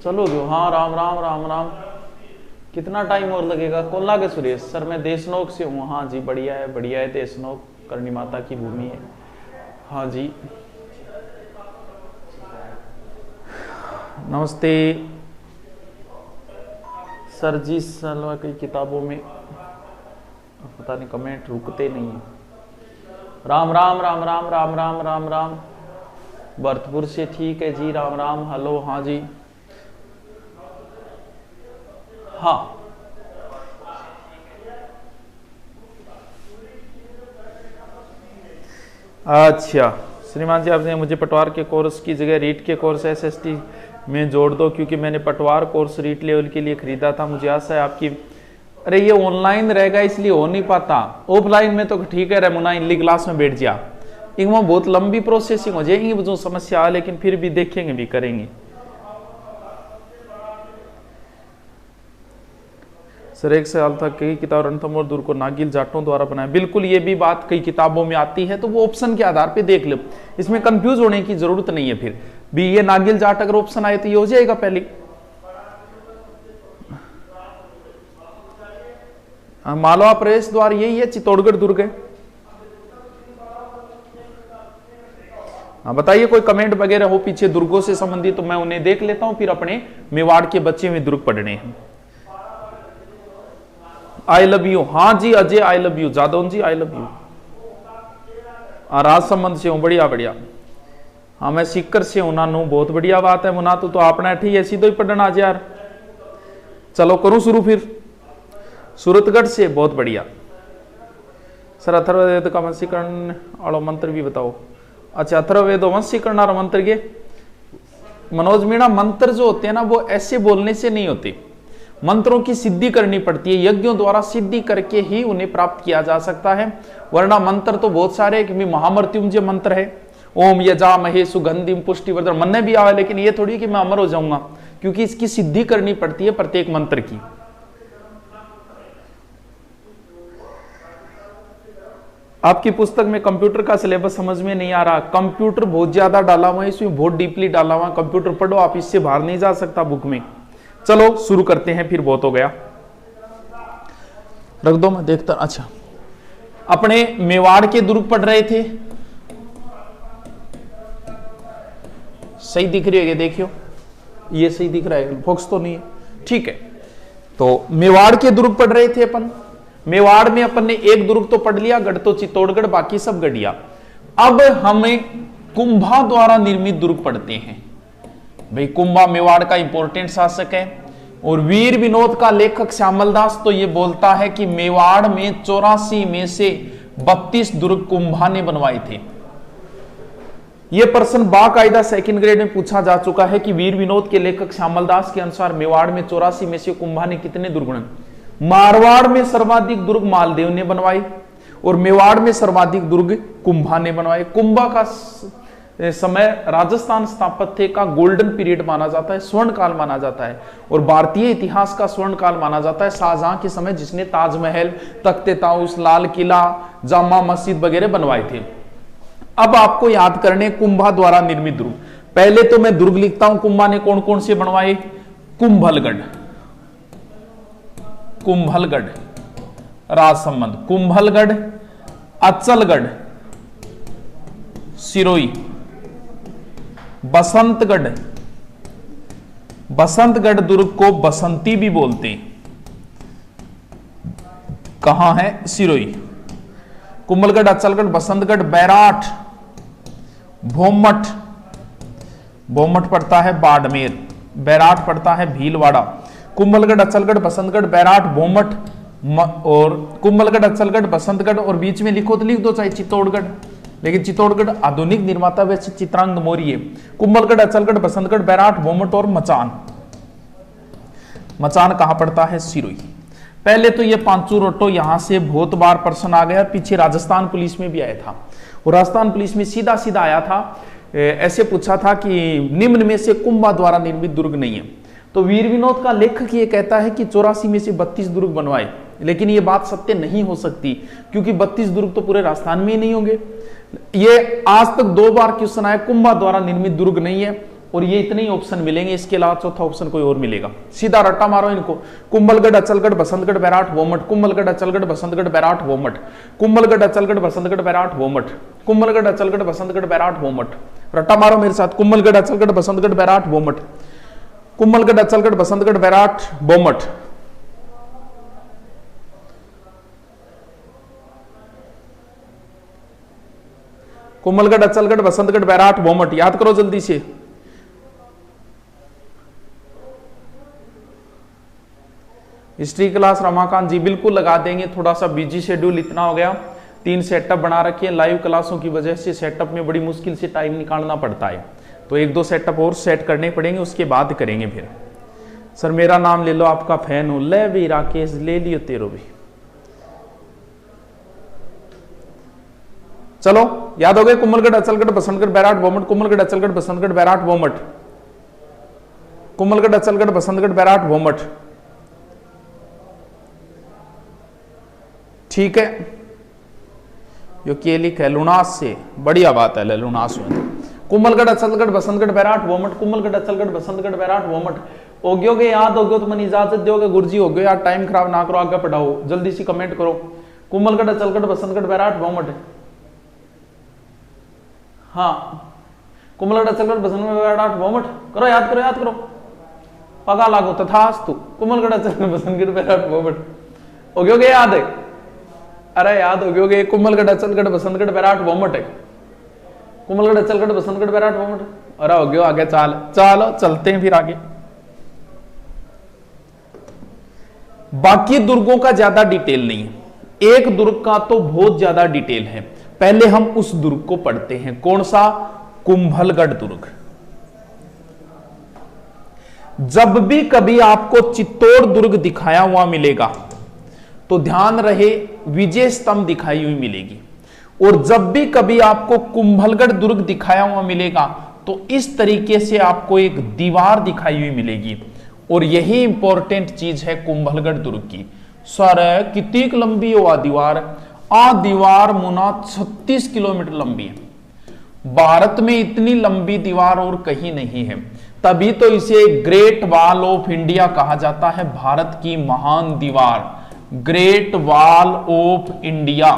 चलो जो, हाँ राम राम राम राम। कितना टाइम और लगेगा? कोल्ला के सुरेश सर, मैं देशनोक से हूँ। हाँ जी बढ़िया है देशनोक, करणी माता की भूमि है। हाँ जी नमस्ते सर जी। सलवा कई किताबों में पता नहीं कमेंट रुकते नहीं है। राम राम राम राम राम राम राम राम। भरतपुर से ठीक है जी, राम राम। हेलो हाँ जी हाँ। अच्छा श्रीमान जी, आपने मुझे पटवार के कोर्स की जगह रीट के कोर्स एसएसटी में जोड़ दो, क्योंकि मैंने पटवार कोर्स रीट लेवल के लिए खरीदा था। मुझे आशा है आपकी। अरे ये ऑनलाइन रहेगा इसलिए हो नहीं पाता, ऑफलाइन में तो ठीक है। रमुना इनली क्लास में बैठ जा, इनमें बहुत लंबी प्रोसेसिंग हो जाएगी, जो समस्या है, लेकिन फिर भी देखेंगे भी करेंगे। सर 1 साल तक कई किताब रणथंभौर दुर्ग को नागिल जाटों द्वारा बनाया। बिल्कुल ये भी बात कई किताबों में आती है, तो वो ऑप्शन के आधार पे देख लो, इसमें कंफ्यूज होने की जरूरत नहीं है। फिर भी ये नागिल जाट अगर ऑप्शन आए तो ये हो जाएगा पहले। मालवा प्रवेश द्वार यही है, चित्तौड़गढ़ दुर्ग है। हाँ बताइए कोई कमेंट वगैरह हो पीछे दुर्गों से संबंधित, तो मैं उन्हें देख लेता हूं। फिर अपने मेवाड़ के बच्चे में दुर्ग पढ़ने हैं। आई लव यू, हाँ जी Ajay I love you, Jadav ji I love you. Rajsamand से हूँ, बढ़िया बढ़िया। हाँ मैं सीकर से हूं नानू, बहुत बढ़िया बात है मुना, तू तो अपना ठीक है, सीधो ही पढ़ना आज यार। चलो करूं शुरू फिर। सूरतगढ़ से, बहुत बढ़िया। सर अथर्ववेद का वंशीकरण और मंत्र भी बताओ। अच्छा अथर्ववेद वंशीकरण और मंत्र के मनोज मीणा, मंत्र जो होते हैं ना वो ऐसे बोलने से नहीं होते, मंत्रों की सिद्धि करनी पड़ती है, यज्ञों द्वारा सिद्धि करके ही उन्हें प्राप्त किया जा सकता है। वरना मंत्र तो बहुत सारे, कि महामृत्युंजय मंत्र है, ओम यजा महे सुगंधिम पुष्टिवर्धन, मन में भी आवे, लेकिन ये थोड़ी कि मैं अमर हो जाऊंगा, क्योंकि इसकी सिद्धि करनी पड़ती है प्रत्येक मंत्र की। आपकी पुस्तक में कंप्यूटर का सिलेबस समझ में नहीं आ रहा। कंप्यूटर बहुत ज्यादा डाला हुआ है, इसमें बहुत डीपली डाला हुआ। कंप्यूटर पढ़ो आप, इससे बाहर नहीं जा सकता बुक में। चलो शुरू करते हैं, फिर बहुत हो गया, रख दो मैं देखता। अच्छा अपने मेवाड़ के दुर्ग पढ़ रहे थे, सही दिख रही है? देखियो ये सही दिख रहा है, फोक्स तो नहीं है, ठीक है। तो मेवाड़ के दुर्ग पढ़ रहे थे अपन। मेवाड़ में अपन ने एक दुर्ग तो पढ़ लिया, गढ़ तो चित्तौड़गढ़, बाकी सब गढ़िया। अब हमें कुंभा द्वारा निर्मित दुर्ग पढ़ते हैं। भाई कुंभा मेवाड़ का इंपॉर्टेंट शासक है, और वीर विनोद का लेखक श्यामलदास तो ये बोलता है कि मेवाड़ में 84 में से 32 दुर्ग कुंभा ने बनवाए थे। यह प्रश्न बाकायदा सेकंड ग्रेड में पूछा जा चुका है कि वीर विनोद के लेखक श्यामलदास के अनुसार मेवाड़ में 84 में से कुंभा ने कितने दुर्ग बनाए। मारवाड़ में सर्वाधिक दुर्ग मालदेव ने बनवाए, और मेवाड़ में सर्वाधिक दुर्ग कुंभा ने बनवाए। कुंभा का समय राजस्थान स्थापत्य का गोल्डन पीरियड माना जाता है, स्वर्ण काल माना जाता है, और भारतीय इतिहास का स्वर्ण काल माना जाता है शाहजहां के समय, जिसने ताजमहल, तख्ते ताउस, लाल किला, जामा मस्जिद वगैरह बनवाए थे। अब आपको याद करने कुंभा द्वारा निर्मित दुर्ग। पहले तो मैं दुर्ग लिखता हूं, कुंभा ने कौन कौन से बनवाए। कुंभलगढ़, कुंभलगढ़ राजसमंद, कुंभलगढ़, अचलगढ़, सिरोही, बसंतगढ़। बसंतगढ़ दुर्ग को बसंती भी बोलते हैं। कहां है? सिरोही। कुंभलगढ़, अचलगढ़, बसंतगढ़, बैराठ, भोमठ, भोमठ पड़ता है बाड़मेर, बैराठ पड़ता है भीलवाड़ा। कुंभलगढ़, अचलगढ़, बसंतगढ़, बैराठ, भोमठ, और कुंभलगढ़, अचलगढ़, बसंतगढ़, और बीच में लिखो तो लिख दो चाहे चित्तौड़गढ़, लेकिन चित्तौड़गढ़ आधुनिक निर्माता वैसे चित्रांग मौर्य। कुंभलगढ़, अचलगढ़, बसंतगढ़, बैराठ, भोमठ और मचान। मचान कहां पड़ता है? सिरोही। पहले तो ये पांचू रोटो यहां से बहुत बार प्रश्न आ गया, पीछे राजस्थान पुलिस में भी आया था, और राजस्थान पुलिस में सीधा सीधा आया था, ऐसे पूछा था कि निम्न में से कुंभा द्वारा निर्मित दुर्ग नहीं है। तो वीर विनोद का लेखक ये कहता है कि 84 में से 32 दुर्ग बनवाए, लेकिन ये बात सत्य नहीं हो सकती, क्योंकि 32 दुर्ग तो पूरे राजस्थान में ही नहीं होंगे। ये आज तक 2 बार क्वेश्चन आया, कुंभा द्वारा निर्मित दुर्ग नहीं है, और ये इतने ही ऑप्शन मिलेंगे, इसके अलावा चौथा ऑप्शन कोई और मिलेगा। सीधा रट्टा मारो इनको, कुंभलगढ़, अचलगढ़, बसंतगढ़, बैराट, वोमठ, कुंभलगढ़, अचलगढ़, बसंतगढ़, बैराट, वोमठ, कुंभलगढ़, अचलगढ़, बसंतगढ़, बैराट, वोमठ, कुंभलगढ़, अचलगढ़, बसंतगढ़, बैराट, वोमठ। रट्टा मारो मेरे साथ, कुंभलगढ़, अचलगढ़, बसंतगढ़, बैराट, वोमठ, कुंभलगढ़, अचलगढ़, बसंतगढ़, बैराट, वोमठ। कुंभलगढ़, अचलगढ़, बसंतगढ़, बैराट, वोमठ, याद करो जल्दी से। हिस्ट्री क्लास रमाकांत जी बिल्कुल लगा देंगे, थोड़ा सा बिजी शेड्यूल इतना हो गया, 3 सेटअप बना रखे हैं, लाइव क्लासों की वजह से सेटअप में बड़ी मुश्किल से टाइम निकालना पड़ता है, तो 1-2 सेटअप और सेट करने पड़ेंगे, उसके बाद करेंगे फिर। सर मेरा नाम ले लो, आपका फैन हूं। ले भी राकेश, ले लियो तेरो भी। चलो याद हो गए, कुंभलगढ़, अचलगढ़, बसंतगढ़, बैराट, वोमठ, कुंभलगढ़, अचलगढ़, बसंतगढ़, बैराट, वोमठ, कुंभलगढ़, अचलगढ़, बसंतगढ़, बैराट, वोमठ। ठीक है, जो केलिक है लुनास से, बढ़िया बात है, लुनास में कुंभलगढ़, अचलगढ़, बसंतगढ़, बैराट, वोमठ, कुंभलगढ़, अचलगढ़, बसंतगढ़, बैराट, वोमठ। हो गयोगे, याद हो गयो तो मैंने इजाजत दोगे गुरुजी, हो गयो यार, टाइम खराब ना करो, आगे पढ़ाओ, जल्दी से कमेंट करो। कुंभलगढ़, अचलगढ़, बसंतगढ़, बैराट, वोमठ। हाँ, कुंभलगढ़, अचलगढ़, बसंतगढ़, बैराट, वोमठ करो, याद करो, याद करो, पगा लागो तथास्तु। कुंभलगढ़, अचलगढ़, बसंतगढ़, बैराट, वोमठ। हो गयोगे याद है? अरे याद हो गयोगे, कुंभलगढ़, अचलगढ़, बसंतगढ़, बैराट, वोमठ है। कुंभलगढ़, अचलगढ़, बसंतगढ़, बैराट, वोमठ। अरे हो गयो, आगे चलो चलते हैं फिर आगे। बाकी दुर्गों का ज्यादा डिटेल नहीं है, एक दुर्ग का तो बहुत ज्यादा डिटेल है। पहले हम उस दुर्ग को पढ़ते हैं, कौन सा? कुंभलगढ़ दुर्ग। जब भी कभी आपको चित्तौड़ दुर्ग दिखाया हुआ मिलेगा तो ध्यान रहे विजय स्तंभ दिखाई हुई मिलेगी, और जब भी कभी आपको कुंभलगढ़ दुर्ग दिखाया हुआ मिलेगा तो इस तरीके से आपको एक दीवार दिखाई हुई मिलेगी, और यही इंपॉर्टेंट चीज है कुंभलगढ़ दुर्ग की। सर कितनी लंबी है वह दीवार? दीवार मुना 36 किलोमीटर लंबी है। भारत में इतनी लंबी दीवार और कहीं नहीं है, तभी तो इसे ग्रेट वॉल ऑफ इंडिया कहा जाता है, भारत की महान दीवार, ग्रेट वॉल ऑफ इंडिया।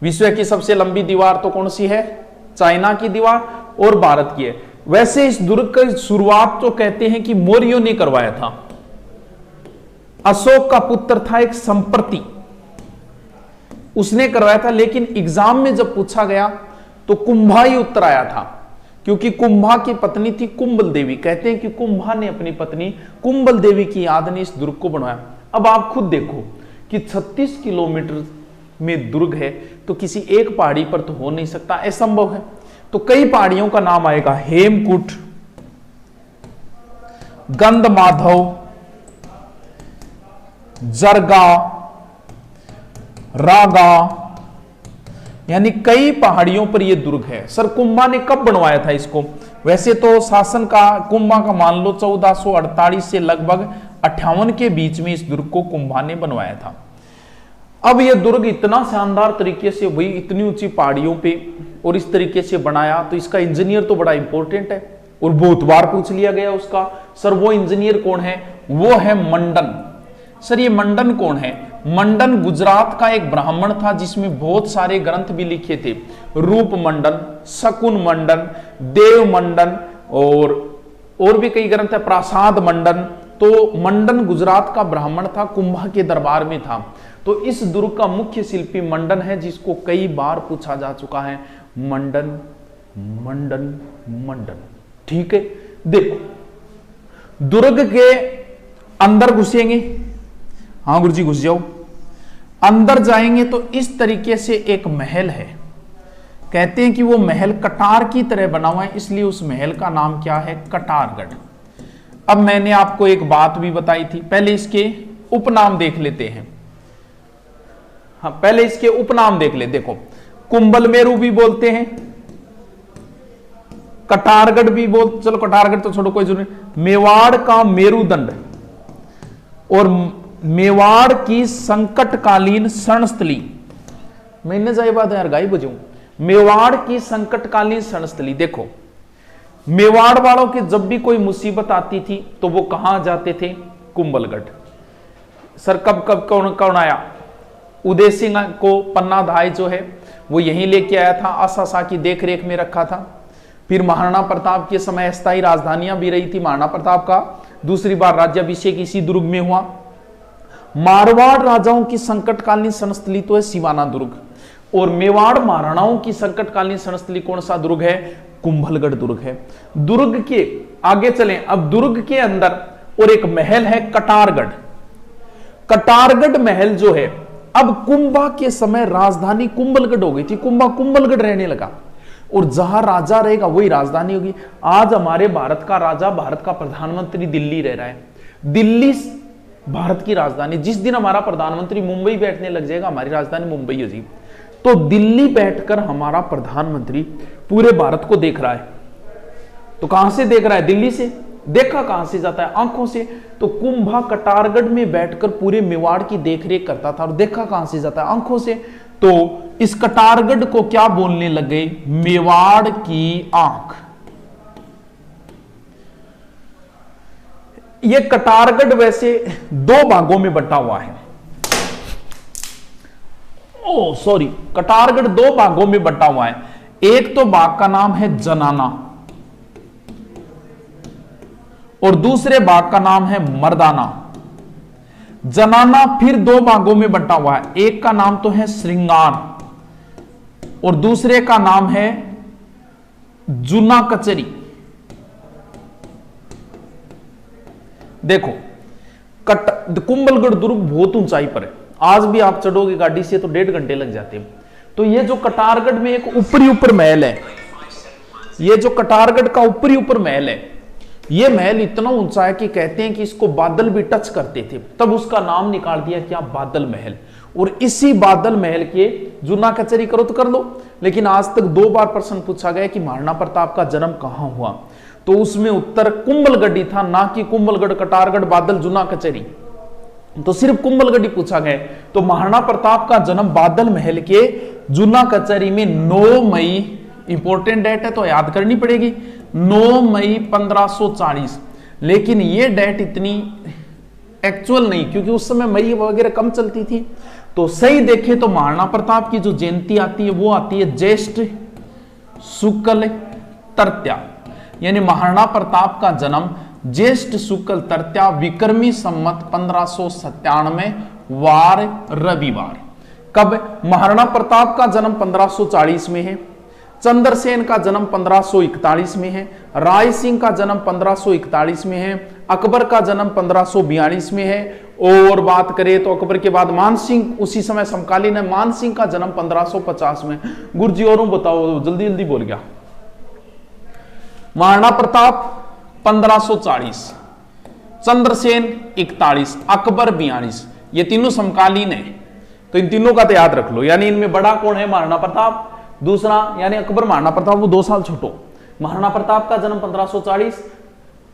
विश्व की सबसे लंबी दीवार तो कौन सी है? चाइना की दीवार, और भारत की है। वैसे इस दुर्ग की शुरुआत तो कहते हैं कि मौर्यों ने करवाया था, अशोक का पुत्र था एक संप्रति, उसने करवाया था, लेकिन एग्जाम में जब पूछा गया तो कुंभा ही उत्तर आया था, क्योंकि कुंभा की पत्नी थी कुंभल देवी। कहते हैं कि कुंभा ने अपनी पत्नी कुंभल देवी की याद में इस दुर्ग को बनवाया। अब आप खुद देखो कि 36 किलोमीटर में दुर्ग है, तो किसी एक पहाड़ी पर तो हो नहीं सकता, असंभव है। तो कई पहाड़ियों का नाम आएगा, हेमकुट, गंधमाधव, जरगा, रागा, यानी कई पहाड़ियों पर यह दुर्ग है। सर कुंभा ने कब बनवाया था इसको? वैसे तो शासन का कुंभा का मान लो 1448 से लगभग 58 के बीच में इस दुर्ग को कुंभा ने बनवाया था। अब यह दुर्ग इतना शानदार तरीके से वही इतनी ऊंची पहाड़ियों पे और इस तरीके से बनाया, तो इसका इंजीनियर तो बड़ा इंपॉर्टेंट है और बहुत बार पूछ लिया गया उसका। सर वो इंजीनियर कौन है? वो है मंडन। सर ये मंडन कौन है? मंडन गुजरात का एक ब्राह्मण था जिसमें बहुत सारे ग्रंथ भी लिखे थे, रूप मंडन, शकुन मंडन, देव मंडन और भी कई ग्रंथ है, प्रासाद मंडन। तो मंडन गुजरात का ब्राह्मण था, कुंभा के दरबार में था। तो इस दुर्ग का मुख्य शिल्पी मंडन है, जिसको कई बार पूछा जा चुका है, मंडन मंडन मंडन। ठीक है, देखो दुर्ग के अंदर घुसेंगे, हाँ गुरुजी घुस जाओ। अंदर जाएंगे तो इस तरीके से एक महल है, कहते हैं कि वो महल कटार की तरह बना हुआ है, इसलिए उस महल का नाम क्या है? कटारगढ़। अब मैंने आपको एक बात भी बताई थी, पहले इसके उपनाम देख लेते हैं। हाँ पहले इसके उपनाम देख ले। देखो कुंभल मेरू भी बोलते हैं, कटारगढ़ भी चलो कटारगढ़ तो छोड़ो कोई जरूरी, मेवाड़ का मेरुदंड और मेवाड़ की संकटकालीन शरणस्थली, मैंने जाए बात यार गाई बजू, मेवाड़ की संकटकालीन शरणस्थली। देखो मेवाड़ वालों की जब भी कोई मुसीबत आती थी तो वो कहां जाते थे? कुंभलगढ़। सर कब कब कौन कौन आया? उदय सिंह को पन्ना धाय जो है वो यहीं लेके आया था, आसा शाह की देखरेख में रखा था। फिर महाराणा प्रताप के समय अस्थायी राजधानियां भी रही थी। महाराणा प्रताप का दूसरी बार राज्याभिषेक इसी दुर्ग में हुआ। मारवाड़ राजाओं की संकटकालीन शरणस्थली तो है सिवाना दुर्ग, और मेवाड़ महाराणाओं की संकटकालीन शरणस्थली कौन सा दुर्ग है? कुंभलगढ़ दुर्ग है। दुर्ग के आगे चलें, अब दुर्ग के अंदर और एक महल है कटारगढ़। कटारगढ़ महल जो है, अब कुंभा के समय राजधानी कुंभलगढ़ हो गई थी, कुंभा कुंभलगढ़ रहने लगा, और जहां राजा रहेगा वही राजधानी होगी। आज हमारे भारत का राजा, भारत का प्रधानमंत्री दिल्ली रह रहा है। दिल्ली भारत की राजधानी। जिस दिन हमारा प्रधानमंत्री मुंबई बैठने लग जाएगा, हमारी राजधानी मुंबई हो जी। तो दिल्ली बैठकर हमारा प्रधानमंत्री पूरे भारत को देख रहा है। तो कहां से देख रहा है? दिल्ली से। देखा कहां से जाता है? आंखों से। तो कुंभा कटारगढ़ में बैठकर पूरे मेवाड़ की देखरेख करता था, और देखा कहां से जाता है? आंखों से। तो इस कटारगढ़ को क्या बोलने लग गए? मेवाड़ की आंख। यह कटारगढ़ वैसे दो भागों में बंटा हुआ है। ओ सॉरी, कटारगढ़ दो भागों में बंटा हुआ है। एक तो भाग का नाम है जनाना और दूसरे भाग का नाम है मर्दाना। जनाना फिर दो भागों में बंटा हुआ है। एक का नाम तो है श्रृंगार और दूसरे का नाम है जूना कचरी। देखो कुंभलगढ़ दुर्ग बहुत ऊंचाई पर है। आज भी आप चढ़ोगे गाड़ी से तो 1.5 घंटे लग जाते हैं। तो ये जो कटारगढ़ में एक ऊपर महल है, ये जो कटारगढ़ का ऊपर महल है, ये महल इतना ऊंचा है कि कहते हैं कि इसको बादल भी टच करते थे, तब उसका नाम निकाल दिया क्या? बादल महल। और इसी बादल महल के जूना कचरी करो तो कर लो, लेकिन आज तक 2 बार प्रश्न पूछा गया कि महाराणा प्रताप का जन्म कहां हुआ, तो उसमें उत्तर कुंभलगढ़ था, ना कि कुंभलगढ़, कटारगढ़, बादल, जूना कचरी। तो सिर्फ कुंभलगढ़ पूछा गया। तो महाराणा प्रताप का जन्म बादल महल के जूना कचरी में 9 मई, इंपॉर्टेंट डेट है तो याद करनी पड़ेगी, 9 मई 1540। लेकिन ये डेट इतनी एक्चुअल नहीं, क्योंकि उस समय मई वगैरह कम चलती थी। तो सही देखें तो महाराणा प्रताप की जो जयंती आती है वो आती है ज्येष्ठ शुक्ल तृतीया, यानी महाराणा प्रताप का जन्म ज्येष्ठ शुक्ल तृतीया विक्रमी संवत 1597 वार रविवार। कब? महाराणा प्रताप का जन्म 1540 में है, चंद्रसेन का जन्म 1541 में है, राय सिंह का जन्म 1541 में है, अकबर का जन्म 1542 में है, और बात करें तो अकबर के बाद मान सिंह उसी समय समकालीन है, मान सिंह का जन्म 1550 में। गुरुजी और बताओ, जल्दी जल्दी बोल गया। महाराणा प्रताप 1540, चंद्रसेन 41, अकबर 42, ये तीनों समकालीन है। तो इन तीनों का तो याद रख लो, यानी इनमें बड़ा कौन है? महाराणा प्रताप। दूसरा यानी अकबर, महाराणा प्रताप वो 2 साल छोटो। महाराणा प्रताप का जन्म 1540,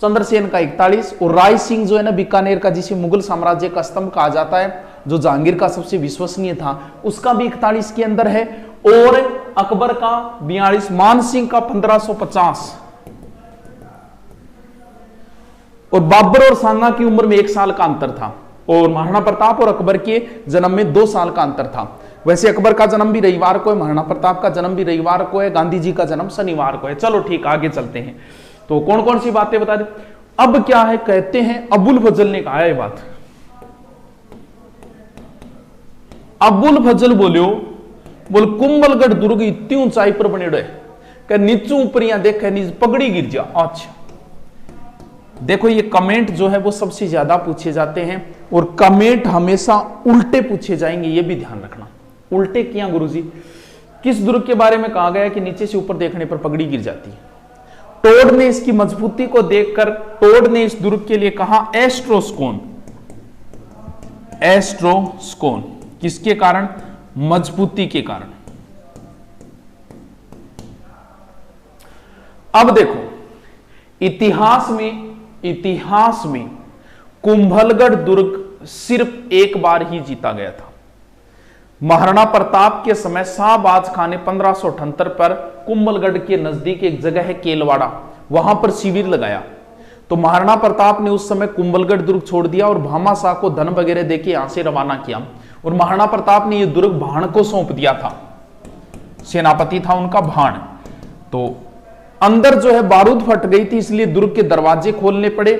चंद्रसेन का 41, और राय सिंह जो है ना बीकानेर का, जिसे मुगल साम्राज्य का स्तंभ कहा जाता है, जो जहांगीर का सबसे विश्वसनीय था, उसका भी 41 के अंदर है, और अकबर का 42, मान सिंह का 1550, और बाबर और सान्ना की उम्र में 1 साल का अंतर था, और महाराणा प्रताप और अकबर के जन्म में 2 साल का अंतर था। वैसे अकबर का जन्म भी रविवार को है, महाराणा प्रताप का जन्म भी रविवार को है, गांधी जी का जन्म शनिवार को है। चलो ठीक, आगे चलते हैं। तो कौन कौन सी बातें बता दे। अब क्या है, कहते हैं अबुल फजल ने कहा है बात। अबुल फजल बोलो, बोल कुंभलगढ़ दुर्ग इतनी ऊंचाई पर बने है कि नीचू ऊपरिया देखे नीचे पगड़ी गिर जा। अच्छा देखो, ये कमेंट जो है वो सबसे ज्यादा पूछे जाते हैं, और कमेंट हमेशा उल्टे पूछे जाएंगे, ये भी ध्यान रखना। उल्टे किया गुरुजी? किस दुर्ग के बारे में कहा गया कि नीचे से ऊपर देखने पर पगड़ी गिर जाती है? टोड ने इसकी मजबूती को देखकर टोड ने इस दुर्ग के लिए कहा एस्ट्रोस्कोन। एस्ट्रोस्कोन किसके कारण? मजबूती के कारण। अब देखो, इतिहास में कुंभलगढ़ दुर्ग सिर्फ एक बार ही जीता गया था। महाराणा प्रताप के समय शाहबाज खान ने 1578 पर कुंभलगढ़ के नजदीक एक जगह है केलवाड़ा, वहां पर शिविर लगाया। तो महाराणा प्रताप ने उस समय कुंभलगढ़ दुर्ग छोड़ दिया और भामा शाह को धन वगैरह देके यहां से रवाना किया और महाराणा प्रताप ने यह दुर्ग भाण को सौंप दिया था। सेनापति था उनका भाण। तो अंदर जो है बारूद फट गई थी, इसलिए दुर्ग के दरवाजे खोलने पड़े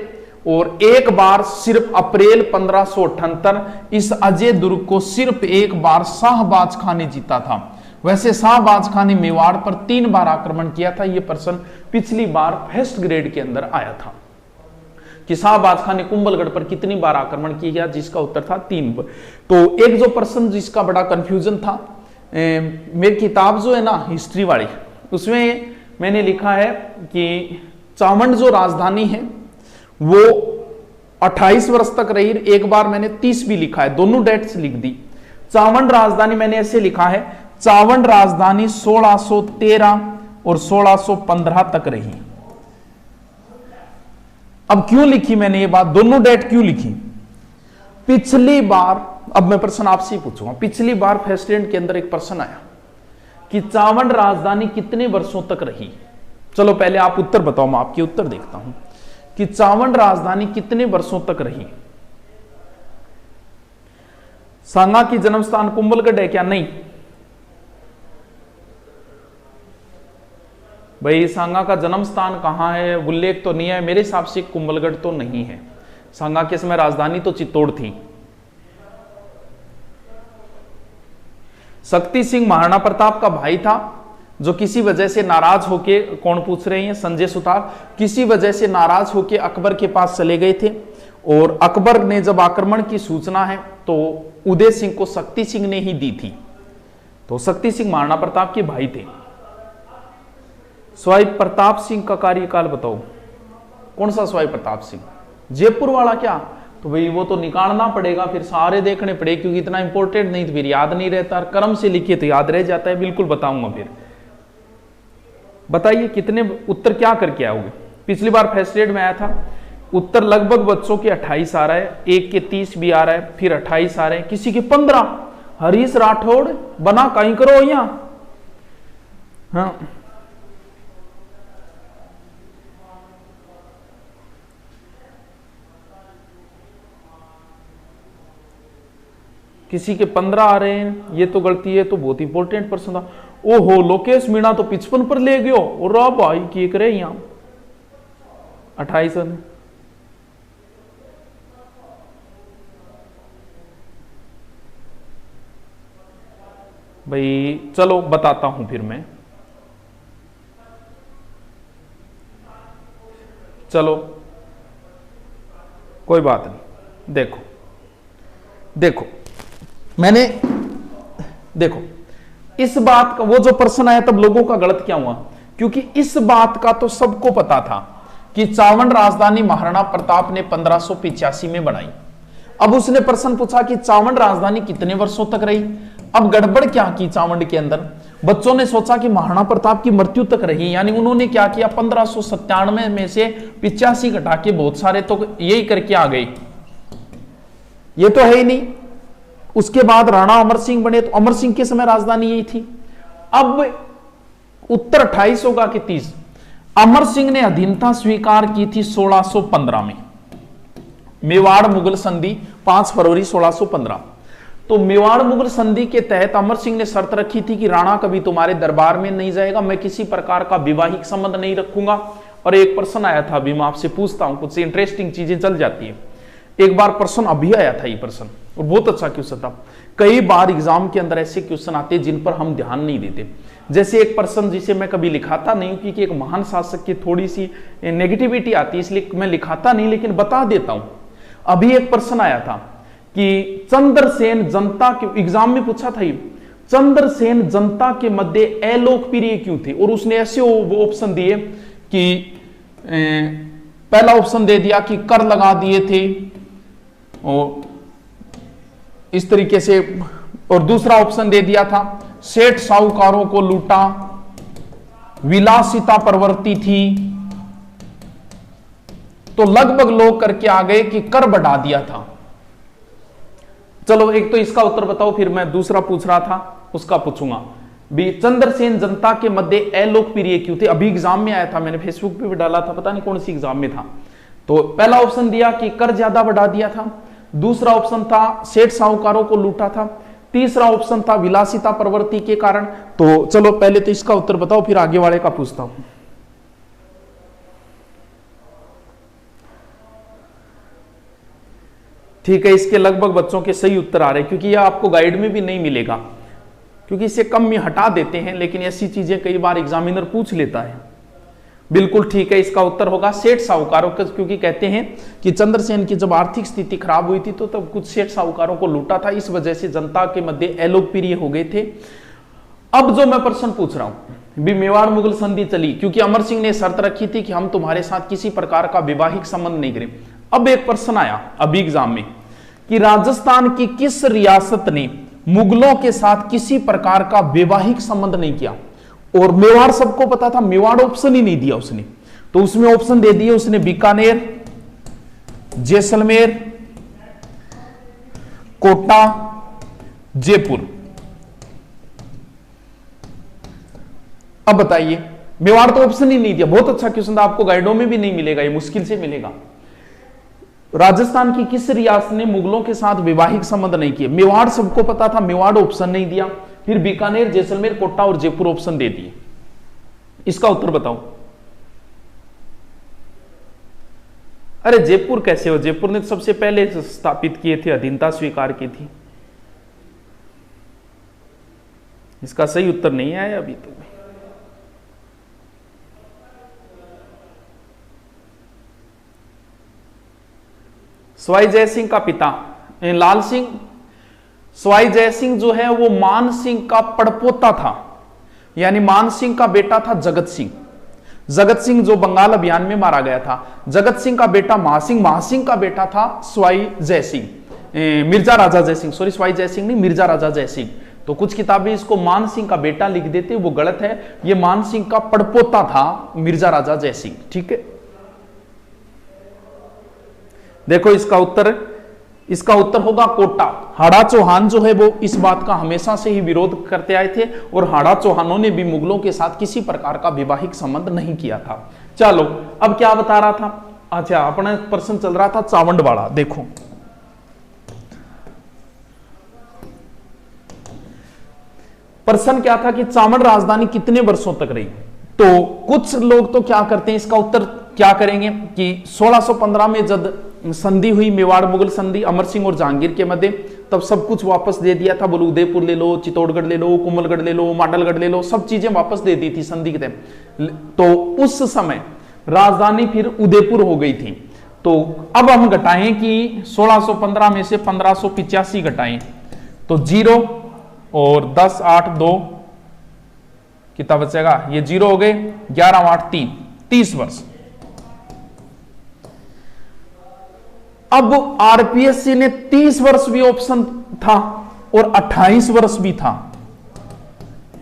और एक बार सिर्फ अप्रैल 1578 इस अजय दुर्ग को सिर्फ एक बार शाहबाज खान ने जीता था। वैसे शाहबाज खान ने मेवाड़ पर 3 बार आक्रमण किया था। यह प्रश्न पिछली बार फर्स्ट ग्रेड के अंदर आया था कि शाहबाज खान ने कुंभलगढ़ पर कितनी बार आक्रमण किया, जिसका उत्तर था 3 बार। तो एक जो प्रश्न जिसका बड़ा कंफ्यूजन था, मेरी किताब जो है ना हिस्ट्री वाली, उसमें मैंने लिखा है कि चावंड जो राजधानी है वो 28 वर्ष तक रही। एक बार मैंने 30 भी लिखा है, दोनों डेट्स लिख दी। चावंड राजधानी मैंने ऐसे लिखा है, चावंड राजधानी 1613 और 1615 तक रही। अब क्यों लिखी मैंने ये बात, दोनों डेट क्यों लिखी? पिछली बार, अब मैं प्रश्न आपसे ही पूछूंगा, पिछली बार फर्स्ट के अंदर एक प्रश्न आया कि चावंड राजधानी कितने वर्षों तक रही। चलो पहले आप उत्तर बताओ, मैं आपके उत्तर देखता हूं कि चावंड राजधानी कितने वर्षों तक रही। सांगा की जन्म स्थान कुंभलगढ़ है क्या? नहीं भाई, सांगा का जन्म स्थान कहां है, उल्लेख तो नहीं है मेरे हिसाब से। कुंभलगढ़ तो नहीं है। सांगा के समय राजधानी तो चित्तौड़ थी। शक्ति सिंह महाराणा प्रताप का भाई था, जो किसी वजह से नाराज होके, कौन पूछ रहे हैं, संजय सुतार, किसी वजह से नाराज होके अकबर के पास चले गए थे और अकबर ने जब आक्रमण की सूचना है तो उदय सिंह को शक्ति सिंह ने ही दी थी। तो शक्ति सिंह महाराणा प्रताप के भाई थे। स्वाई प्रताप सिंह का कार्यकाल बताओ, कौन सा स्वाई प्रताप सिंह? जयपुर वाला क्या? तो भाई वो तो निकालना पड़ेगा, फिर सारे देखने पड़े क्योंकि इतना इंपॉर्टेंट नहीं तो फिर याद नहीं रहता। क्रम से लिखिए तो याद रह जाता है। बिल्कुल बताऊंगा। फिर बताइए कितने उत्तर क्या करके आओगे? पिछली बार फर्स्ट ग्रेड में आया था, उत्तर लगभग बच्चों के 28 आ रहा है, एक के 30 भी आ रहा है, फिर 28 आ रहे हैं, किसी के 15। हरीश राठौड़ बना कहीं करो यहां। हाँ किसी के 15 आ रहे हैं, ये तो गलती है। तो बहुत इंपॉर्टेंट प्रश्न था। ओहो, लोकेश मीणा तो 55 पर ले गयो और भाई की करे यहां 28 ने। भाई चलो बताता हूं फिर मैं। चलो कोई बात नहीं। देखो देखो मैंने, देखो इस बात का, वो जो प्रश्न आया तब लोगों का गलत क्या हुआ, क्योंकि इस बात का तो सबको पता था कि चावंड राजधानी महाराणा प्रताप ने 1585 में बनाई। अब उसने प्रश्न पूछा कि चावंड राजधानी कितने वर्षों तक रही। अब गड़बड़ क्या की चावंड के अंदर, बच्चों ने सोचा कि महाराणा प्रताप की मृत्यु तक रही, यानी उन्होंने क्या किया, 1597 में से 85 घटा के बहुत सारे तो यही करके आ गए। ये तो है ही नहीं। उसके बाद राणा अमर सिंह बने, तो अमर सिंह के समय राजधानी यही थी। अब उत्तर 28 होगा कि 30? अमर सिंह ने अधीनता स्वीकार की थी 1615 में, मेवाड़ मुगल संधि 5 फरवरी 1615। तो मेवाड़ मुगल संधि के तहत अमर सिंह ने शर्त रखी थी कि राणा कभी तुम्हारे दरबार में नहीं जाएगा, मैं किसी प्रकार का विवाहिक संबंध नहीं रखूंगा। और एक प्रश्न आया था, अभी मैं आपसे पूछता हूं, कुछ इंटरेस्टिंग चीजें चल जाती है। एक बार प्रश्न अभी आया था, ये प्रश्न और बहुत अच्छा क्वेश्चन था। कई बार एग्जाम के अंदर ऐसे क्वेश्चन आते हैं जिन पर हम ध्यान नहीं देते। जैसे एक प्रश्न जिसे मैं कभी लिखाता नहीं, क्योंकि एक महान शासक की थोड़ी सी नेगेटिविटी आती है, इसलिए मैं लिखाता नहीं, लेकिन बता देता हूं। अभी एक प्रश्न आया था कि चंद्रसेन जनता के, एग्जाम में पूछा था, चंद्रसेन जनता के मध्य अलोकप्रिय क्यों थे? और उसने ऐसे ऑप्शन दिए कि पहला ऑप्शन दे दिया कि कर लगा दिए थे और इस तरीके से, और दूसरा ऑप्शन दे दिया था सेठ साहूकारों को लूटा, विलासिता प्रवृत्ति थी। तो लगभग लोग करके आ गए कि कर बढ़ा दिया था। चलो एक तो इसका उत्तर बताओ, फिर मैं दूसरा पूछ रहा था उसका पूछूंगा भी। चंद्रसेन जनता के मध्य अलोकप्रिय क्यों थे? अभी एग्जाम में आया था, मैंने फेसबुक पे भी डाला था, पता नहीं कौन सी एग्जाम में था। तो पहला ऑप्शन दिया कि कर ज्यादा बढ़ा दिया था, दूसरा ऑप्शन था सेठ साहूकारों को लूटा था, तीसरा ऑप्शन था विलासिता प्रवृत्ति के कारण। तो चलो पहले तो इसका उत्तर बताओ, फिर आगे वाले का पूछता हूं। ठीक है, इसके लगभग बच्चों के सही उत्तर आ रहे हैं, क्योंकि यह आपको गाइड में भी नहीं मिलेगा, क्योंकि इसे कम में हटा देते हैं, लेकिन ऐसी चीजें कई बार एग्जामिनर पूछ लेता है। बिल्कुल ठीक है, इसका उत्तर होगा सेठ साहूकारों का, क्योंकि कहते हैं कि चंद्रसेन की जब आर्थिक स्थिति खराब हुई थी तो तब कुछ सेठ साहूकारों को लूटा था, इस वजह से जनता के मध्य अलोकप्रिय हो गए थे। अब जो मैं प्रश्न पूछ रहा हूं भी, मेवाड़ मुगल संधि चली क्योंकि अमर सिंह ने शर्त रखी थी कि हम तुम्हारे साथ किसी प्रकार का वैवाहिक संबंध नहीं करें। अब एक प्रश्न आया अभी एग्जाम में कि राजस्थान की किस रियासत ने मुगलों के साथ किसी प्रकार का वैवाहिक संबंध नहीं किया? और मेवाड़ सबको पता था, मेवाड़ ऑप्शन ही नहीं दिया उसने, तो उसमें ऑप्शन दे दिए उसने बीकानेर, जैसलमेर, कोटा, जयपुर। अब बताइए, मेवाड़ तो ऑप्शन ही नहीं दिया। बहुत अच्छा क्वेश्चन था, आपको गाइडों में भी नहीं मिलेगा, ये मुश्किल से मिलेगा। राजस्थान की किस रियासत ने मुगलों के साथ वैवाहिक संबंध नहीं किए? मेवाड़ सबको पता था, मेवाड़ ऑप्शन नहीं दिया, फिर बीकानेर, जैसलमेर, कोटा और जयपुर ऑप्शन दे दिए। इसका उत्तर बताओ। अरे जयपुर कैसे हो? जयपुर ने सबसे पहले स्थापित किए थे, अधीनता स्वीकार की थी। इसका सही उत्तर नहीं आया अभी तो। सवाई जयसिंह का पिता लाल सिंह, सवाई जयसिंह जो है वो मान सिंह का पड़पोता था, यानी मान सिंह का बेटा था जगत सिंह। जगत सिंह जो बंगाल अभियान में मारा गया था, जगत सिंह का बेटा महासिंह, महासिंह का बेटा था सवाई जयसिंह, मिर्जा राजा जयसिंह, सॉरी सवाई जयसिंह नहीं, मिर्जा राजा जयसिंह। तो कुछ किताबें इसको मान सिंह का बेटा लिख देते, वो गलत है, ये मान सिंह का पड़पोता था मिर्जा राजा जयसिंह। ठीक है, देखो इसका उत्तर होगा कोटा। हाड़ा चौहान जो है वो इस बात का हमेशा से ही विरोध करते आए थे, और हाड़ा चौहानों ने भी मुगलों के साथ किसी प्रकार का वैवाहिक संबंध नहीं किया था। चलो अब क्या बता रहा था? अच्छा, अपना प्रश्न चल रहा था चावंडवाड़ा। देखो प्रश्न क्या था कि चावंड राजधानी कितने वर्षों तक रही? तो कुछ लोग तो क्या करते हैं, इसका उत्तर क्या करेंगे कि 1615 में जब संधि हुई, मेवाड़ मुगल संधि अमर सिंह और जहांगीर के मध्य, तब सब कुछ वापस दे दिया था। बोलो उदयपुर ले लो, चित्तौड़गढ़ ले लो, कुंभलगढ़ ले लो, मांडलगढ़ ले लो, सब चीजें वापस दे दी थी संधि के टाइम। तो उस समय राजधानी फिर उदयपुर हो गई थी। तो अब हम घटाएं कि 1615 में से 1585 घटाएं तो 0 और 10 8 2 कितना बचेगा? ये 0 हो गए, 11 8 3 30 वर्ष। अब आरपीएससी ने 30 वर्ष भी ऑप्शन था और 28 वर्ष भी था।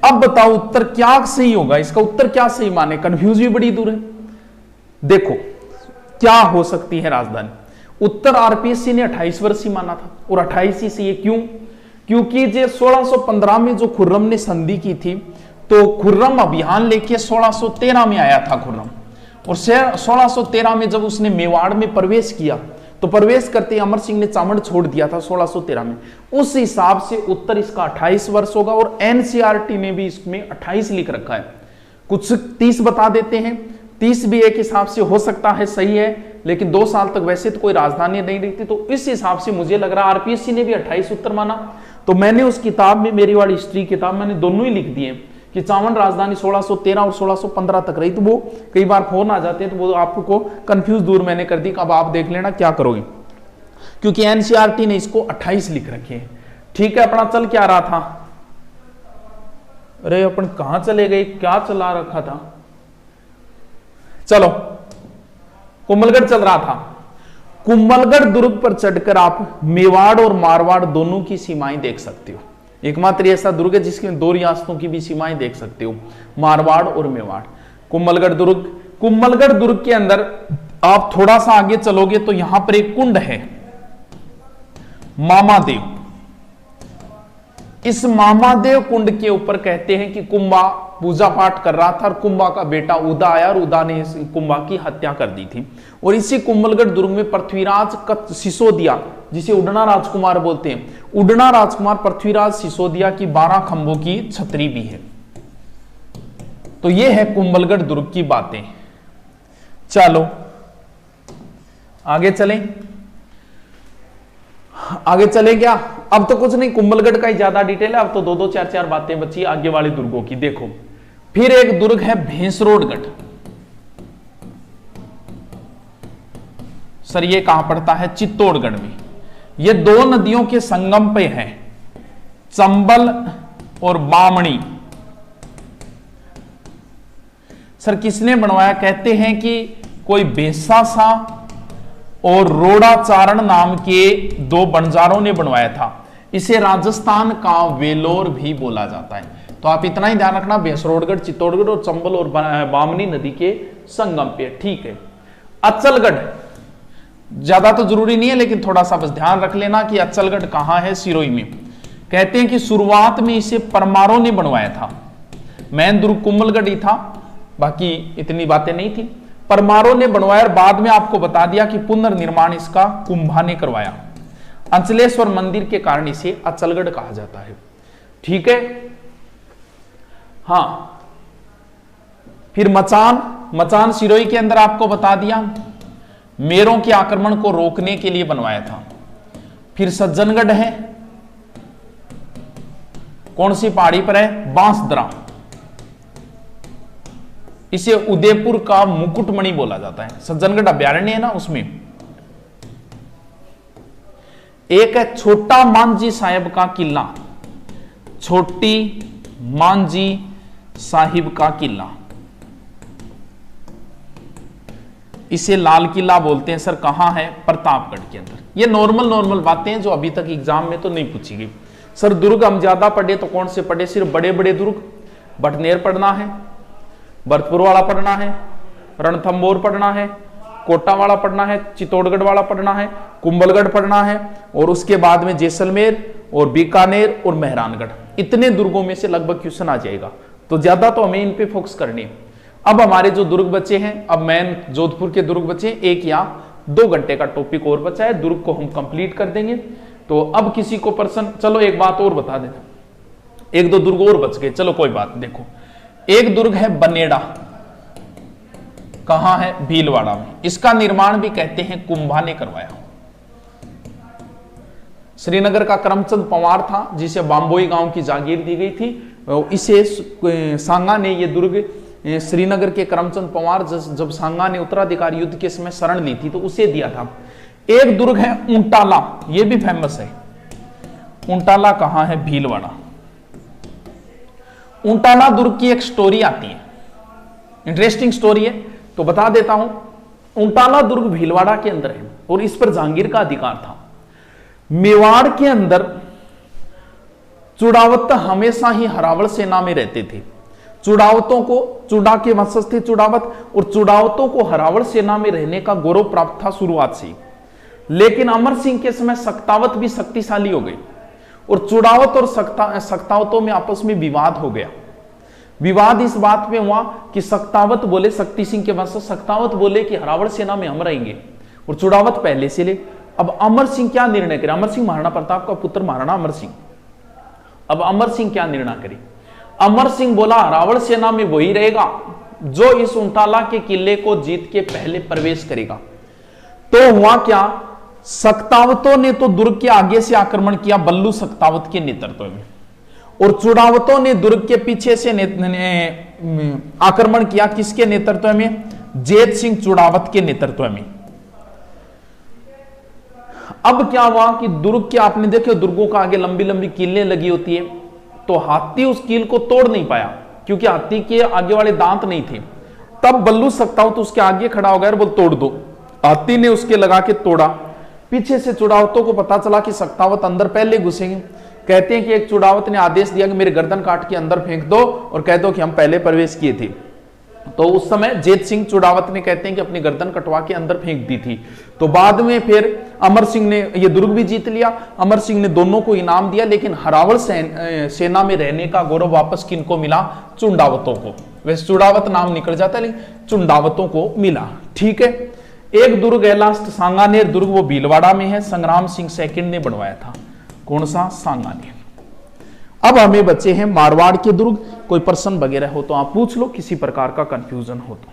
अब बताओ उत्तर क्या सही होगा? इसका उत्तर क्या सही माने? कंफ्यूज भी बड़ी दूर है। देखो क्या हो सकती है राजधानी। उत्तर आरपीएससी ने 28 वर्ष ही माना था, और 28 ही सही है। क्यों? क्योंकि जो 1615 में जो खुर्रम ने संधि की थी, तो खुर्रम अभियान लेके 1613 में आया था खुर्रम, और 1613 में जब उसने मेवाड़ में प्रवेश किया, तो प्रवेश करते ही अमर सिंह ने चावंड छोड़ दिया था 1613 में। उस हिसाब से उत्तर इसका 28 वर्ष होगा, और एनसीईआरटी ने भी इसमें 28 लिख रखा है। कुछ 30 बता देते हैं, 30 भी एक हिसाब से हो सकता है सही है, लेकिन 2 साल तक वैसे तो कोई राजधानी नहीं रही थी, तो इस हिसाब से मुझे लग रहा है आरपीएससी ने भी 28 उत्तर माना। तो मैंने उस किताब में, मेरी वाली हिस्ट्री किताब, मैंने दोनों ही लिख दिए कि चावंड राजधानी 1613 और 1615 तक रही। तो वो कई बार फोन आ जाते हैं, तो वो आपको कंफ्यूज दूर मैंने कर दी। अब आप देख लेना क्या करोगे, क्योंकि एनसीईआरटी ने इसको 28 लिख रखे हैं। ठीक है, अपना चल क्या रहा था? अरे अपन कहां चले गए, क्या चला रखा था? चलो कुंभलगढ़ चल रहा था। कुंभलगढ़ दुर्ग पर चढ़कर आप मेवाड़ और मारवाड़ दोनों की सीमाएं देख सकते हो। एकमात्र ऐसा दुर्ग है जिसके 2 रियासतों की भी सीमाएं देख सकते हो, मारवाड़ और मेवाड़। कुंभलगढ़ दुर्ग, कुंभलगढ़ दुर्ग के अंदर आप थोड़ा सा आगे चलोगे तो यहां पर एक कुंड है, मामा देव। इस मामादेव कुंड के ऊपर कहते हैं कि कुंभा पूजा पाठ कर रहा था और कुंभा का बेटा उदा आया और उदा ने कुंभा की हत्या कर दी थी। और इसी कुंभलगढ़ दुर्ग में पृथ्वीराज सिसोदिया, जिसे उड़ना राजकुमार बोलते हैं, उड़ना राजकुमार पृथ्वीराज सिसोदिया की 12 खंभों की छतरी भी है। तो ये है कुंभलगढ़ दुर्ग की बातें। चलो आगे चलें, आगे चले क्या? अब तो कुछ नहीं, कुंभलगढ़ का ही ज्यादा डिटेल है, अब तो 2-2 4-4 बातें बची आगे वाले दुर्गों की। देखो फिर एक दुर्ग है भेंसरोडगढ़। सर ये कहां पड़ता है? चित्तौड़गढ़ में। ये 2 नदियों के संगम पे है, चंबल और बामणी। सर किसने बनवाया? कहते हैं कि कोई बेसा सा और रोड़ाचारण नाम के 2 बंजारों ने बनवाया था। इसे राजस्थान का वेलोर भी बोला जाता है। तो आप इतना ही ध्यान रखना, भेंसरोडगढ़, चित्तौड़गढ़ और चंबल और बामनी नदी के संगम पे। ठीक है। अचलगढ़ ज्यादा तो जरूरी नहीं है, लेकिन थोड़ा सा बस ध्यान रख लेना कि अचलगढ़ कहां है, सिरोही में। कहते हैं कि शुरुआत में इसे परमारों ने बनवाया था। मैन दुर्ग कुंभलगढ़ ही था, बाकी इतनी बातें नहीं थी। परमारों ने बनवाया और बाद में आपको बता दिया कि पुनर्निर्माण इसका कुंभा ने करवाया। अंचलेश्वर मंदिर के कारण इसे अचलगढ़ कहा जाता है। ठीक है। हां, फिर मचान सिरोही के अंदर आपको बता दिया, मेरों के आक्रमण को रोकने के लिए बनवाया था। फिर सज्जनगढ़ है, कौन सी पहाड़ी पर है? बांसदरा। इसे उदयपुर का मुकुटमणि बोला जाता है। सज्जनगढ़ अभ्यारण्य है ना, उसमें। एक है छोटा मांझी साहिब का किला, छोटी मांझी साहिब का किला, इसे लाल किला बोलते हैं। सर कहां है? प्रतापगढ़ के अंदर। ये नॉर्मल बातें हैं जो अभी तक एग्जाम में तो नहीं पूछी गई। सर दुर्ग हम ज्यादा पढ़े तो कौन से पढ़े? सिर्फ बड़े बड़े दुर्ग, बटनेर पढ़ना है, भरतपुर वाला पढ़ना है, रणथंबोर पढ़ना है, कोटा वाला पढ़ना है, चित्तौड़गढ़ वाला पढ़ना है, कुंभलगढ़ पढ़ना है, और उसके बाद में जैसलमेर और बीकानेर और मेहरानगढ़। इतने दुर्गों में से लगभग क्वेश्चन आ जाएगा। तो ज्यादा तो हमें इन पे फोकस करनी है। अब हमारे जो दुर्ग बचे हैं, अब मेन जोधपुर के दुर्ग बचे, 1 या 2 घंटे का टॉपिक और बचा है, दुर्ग को हम कंप्लीट कर देंगे। तो अब किसी को प्रश्न, चलो एक बात और बता देना, 1-2 दुर्ग और बच गए, चलो कोई बात। देखो एक दुर्ग है बनेड़ा, कहां है? भीलवाड़ा में। इसका निर्माण भी कहते हैं कुंभा ने करवाया। श्रीनगर का करमचंद पंवार था, जिसे बाम्बोई गांव की जागीर दी गई थी। इसे सांगा ने, ये दुर्ग श्रीनगर के करमचंद पंवार जब सांगा ने उत्तराधिकार युद्ध के समय शरण ली थी तो उसे दिया था। एक दुर्ग है ऊंटाला, ये भी फेमस है। ऊंटाला कहां है? भीलवाड़ा। ऊंटाला दुर्ग की एक स्टोरी आती है, इंटरेस्टिंग स्टोरी है, तो बता देता हूं। ऊंटाला दुर्ग भीलवाड़ा के अंदर है और इस पर जहांगीर का अधिकार था। मेवाड़ के अंदर चुड़ावत हमेशा ही हरावल सेना में रहते थे। चुड़ावतों को, चुड़ा के वंशज थे चुड़ावत, और चुड़ावतों को हरावल सेना में रहने का गौरव प्राप्त था शुरुआत से। लेकिन अमर सिंह के समय सक्तावत भी शक्तिशाली हो गई और चुड़ावत और सक्तावतों में आपस में विवाद हो गया। विवाद इस बात में हुआ कि सक्तावत बोले, शक्ति सिंह के वंशज सक्तावत बोले कि हरावल सेना में हम रहेंगे, और चुड़ावत पहले से ले। अब अमर सिंह क्या निर्णय करे? अमर सिंह महाराणा प्रताप का पुत्र, महाराणा अमर सिंह। अब अमर सिंह क्या निर्णय करे? अमर सिंह बोला हरावल सेना में वही रहेगा जो इस ऊंटाला के किले को जीत के पहले प्रवेश करेगा। तो हुआ क्या, सक्तावतों ने तो दुर्ग के आगे से आक्रमण किया बल्लू सक्तावत के नेतृत्व में, और चुड़ावतों ने दुर्ग के पीछे से आक्रमण किया किसके नेतृत्व में? जेत सिंह चुड़ावत के नेतृत्व में। अब क्या हुआ कि दुर्ग के, आपने देखे दुर्गों का आगे लंबी लंबी कीलें लगी होती है, तो हाथी उस कील को तोड़ नहीं पाया क्योंकि हाथी के आगे वाले दांत नहीं थे। तब बल्लू सक्तावत उसके आगे खड़ा हो गया और बोल तोड़ दो। हाथी ने उसके लगा के तोड़ा। पीछे से चुड़ावतों को पता चला कि सक्तावत अंदर पहले घुसेंगे। कहते हैं कि एक चुड़ावत ने आदेश दिया कि मेरे गर्दन काट के अंदर फेंक दो और कह दो कि हम पहले प्रवेश किए थे। तो उस समय जेत सिंह चुड़ावत ने कहते हैं कि अपनी गर्दन कटवा के अंदर फेंक दी थी। तो बाद में फिर अमर सिंह ने ये दुर्ग भी जीत लिया। अमर सिंह ने दोनों को इनाम दिया, लेकिन हरावल सेना में रहने का गौरव वापस किनको मिला? चुंडावतों को। वैसे चुड़ावत नाम निकल जाता है, लेकिन चुंडावतों को मिला। ठीक है। एक दुर्ग है लास्ट, सांगानेर दुर्ग, वो भीलवाड़ा में है, संग्राम सिंह सेकंड ने बनवाया था। कौन सा? सांगानेर। अब हमें बचे हैं मारवाड़ के दुर्ग। कोई प्रश्न वगैरह हो तो आप पूछ लो, किसी प्रकार का कंफ्यूजन हो तो।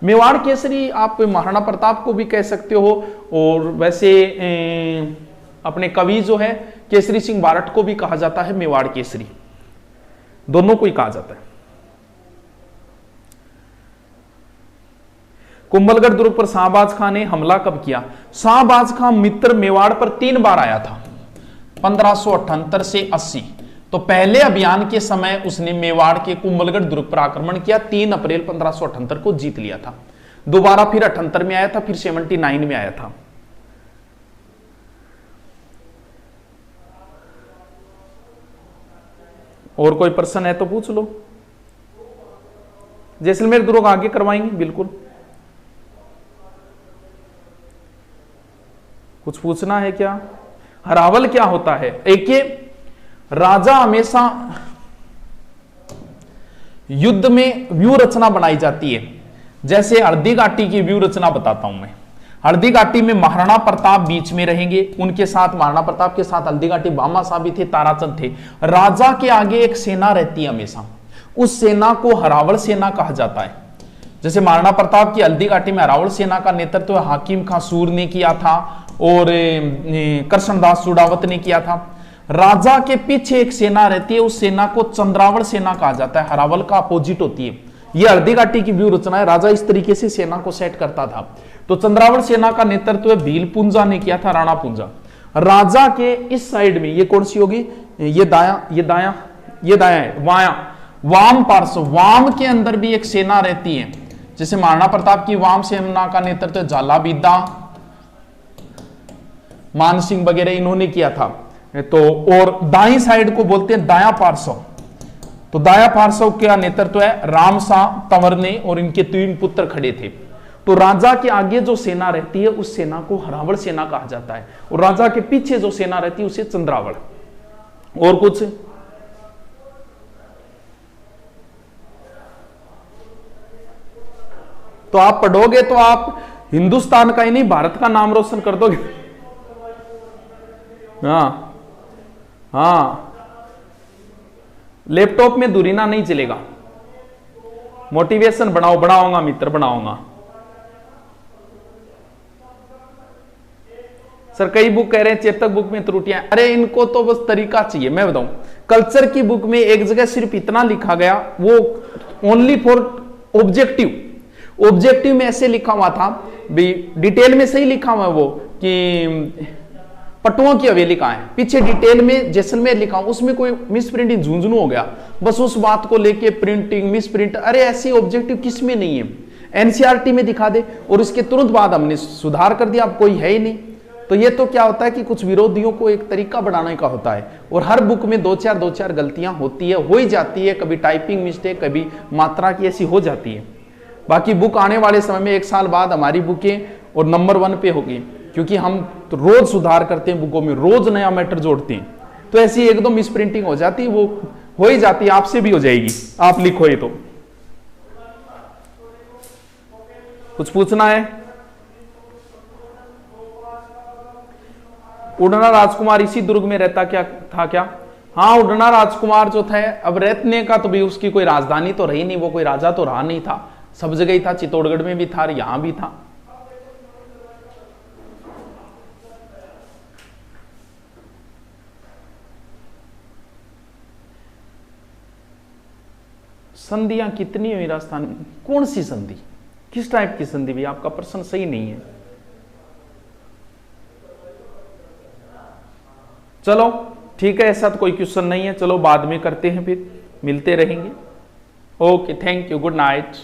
मेवाड़ केसरी आप महाराणा प्रताप को भी कह सकते हो, और वैसे अपने कवि जो है केसरी सिंह बारठ को भी कहा जाता है मेवाड़ केसरी, दोनों को ही कहा जाता है। कुंभलगढ़ दुर्ग पर शाहबाज खां ने हमला कब किया? शाहबाज खां मित्र मेवाड़ पर 3 बार आया था, 1578 से 80। तो पहले अभियान के समय उसने मेवाड़ के कुंभलगढ़ दुर्ग पर आक्रमण किया, 3 अप्रैल 1578 को जीत लिया था। दोबारा फिर 78 में आया था, फिर 79 में आया था। और कोई प्रश्न है तो पूछ लो। जैसलमेर दुर्ग आगे करवाएंगे बिल्कुल। कुछ पूछना है क्या? हरावल क्या होता है? एक ये राजा हमेशा युद्ध में व्यू रचना बनाई जाती है। जैसे हल्दी घाटी की व्यू रचना बताता हूं मैं। हल्दी घाटी में महाराणा प्रताप बीच में रहेंगे, उनके साथ महाराणा प्रताप के साथ हल्दी घाटी बामा साहब भी थे, ताराचंद थे। राजा के आगे एक सेना रहती है हमेशा, उस सेना को हरावल सेना कहा जाता है। जैसे महाराणा प्रताप की हल्दी घाटी में हरावल सेना का नेतृत्व हाकिम खां सूर ने किया था और कृष्णदास चुड़ावत ने किया था। राजा के पीछे एक सेना रहती है, उस सेना को चंद्रावल सेना कहा जाता है, हरावल का अपोजिट होती है। यह हल्दी घाटी की व्यू रचना है। राजा इस तरीके से सेना को सेट करता था। तो चंद्रावल सेना का नेतृत्व भील पुंजा ने किया था, राणा पुंजा। राजा के इस साइड में ये कौन सी होगी? ये दाया, ये दाया, ये दाया है, वाया, वाम पार्श्व। वाम के अंदर भी एक सेना रहती है, जैसे महाराणा प्रताप की वाम सेना का नेतृत्व झाला बीदा, मान सिंह वगैरह इन्होंने किया था। तो और दाई साइड को बोलते हैं दाया पार्श्व। तो दाया पार्श्व का नेतृत्व है राम शाह तंवर ने, और इनके 3 पुत्र खड़े थे। तो राजा के आगे जो सेना रहती है उस सेना को हरावल सेना कहा जाता है, और राजा के पीछे जो सेना रहती है उसे चंद्रावल। और कुछ? तो आप पढ़ोगे तो आप हिंदुस्तान का ही नहीं भारत का नाम रोशन कर दोगे। हाँ हाँ, लैपटॉप में दुरीना नहीं चलेगा। मोटिवेशन बनाओ, बनाऊंगा मित्र, बनाऊंगा। सर कई बुक कह रहे हैं चेतक बुक में त्रुटियां। अरे इनको तो बस तरीका चाहिए। मैं बताऊं, कल्चर की बुक में एक जगह सिर्फ इतना लिखा गया, वो ओनली फॉर ऑब्जेक्टिव। ऑब्जेक्टिव में ऐसे लिखा हुआ था, डिटेल में सही लिखा हुआ है वो कि पटुओं की हवेली कहां है, पीछे डिटेल में जैसलमेर लिखा, उसमें कोई मिस प्रिंटिंग झुंझुनू हो गया, बस उस बात को लेके प्रिंटिंग मिस प्रिंट। अरे ऐसी ऑब्जेक्टिव किस में नहीं है? एनसीईआरटी में दिखा दे, और इसके तुरंत बाद हमने सुधार कर दिया, अब कोई है ही नहीं। तो ये तो क्या होता है कि कुछ विरोधियों को एक तरीका बनाने का होता है, और हर बुक में 2-4 गलतियां होती है, हो ही जाती है। कभी टाइपिंग मिस्टेक, कभी मात्रा की ऐसी हो जाती है। बाकी बुक आने वाले समय में 1 साल बाद हमारी बुकें और नंबर 1 पे होगी, क्योंकि हम तो रोज सुधार करते हैं बुकों में, रोज नया मैटर जोड़ते हैं। तो ऐसी 1-2 मिस प्रिंटिंग हो जाती है, वो हो ही जाती है, आपसे भी हो जाएगी, आप लिखो ये। तो कुछ पूछना है? उड़ना राजकुमार इसी दुर्ग में रहता क्या था क्या? हाँ, उड़ना राजकुमार जो था, अब रहने का तो भी उसकी कोई राजधानी तो रही नहीं, वो कोई राजा तो रहा नहीं था, सब जगह ही था, चित्तौड़गढ़ में भी था, यहां भी था। संधियां कितनी हुई राजस्थान में? कौन सी संधि, किस टाइप की संधि? भी आपका प्रश्न सही नहीं है। चलो ठीक है, ऐसा तो कोई क्वेश्चन नहीं है। चलो बाद में करते हैं, फिर मिलते रहेंगे। Okay, thank you, good night.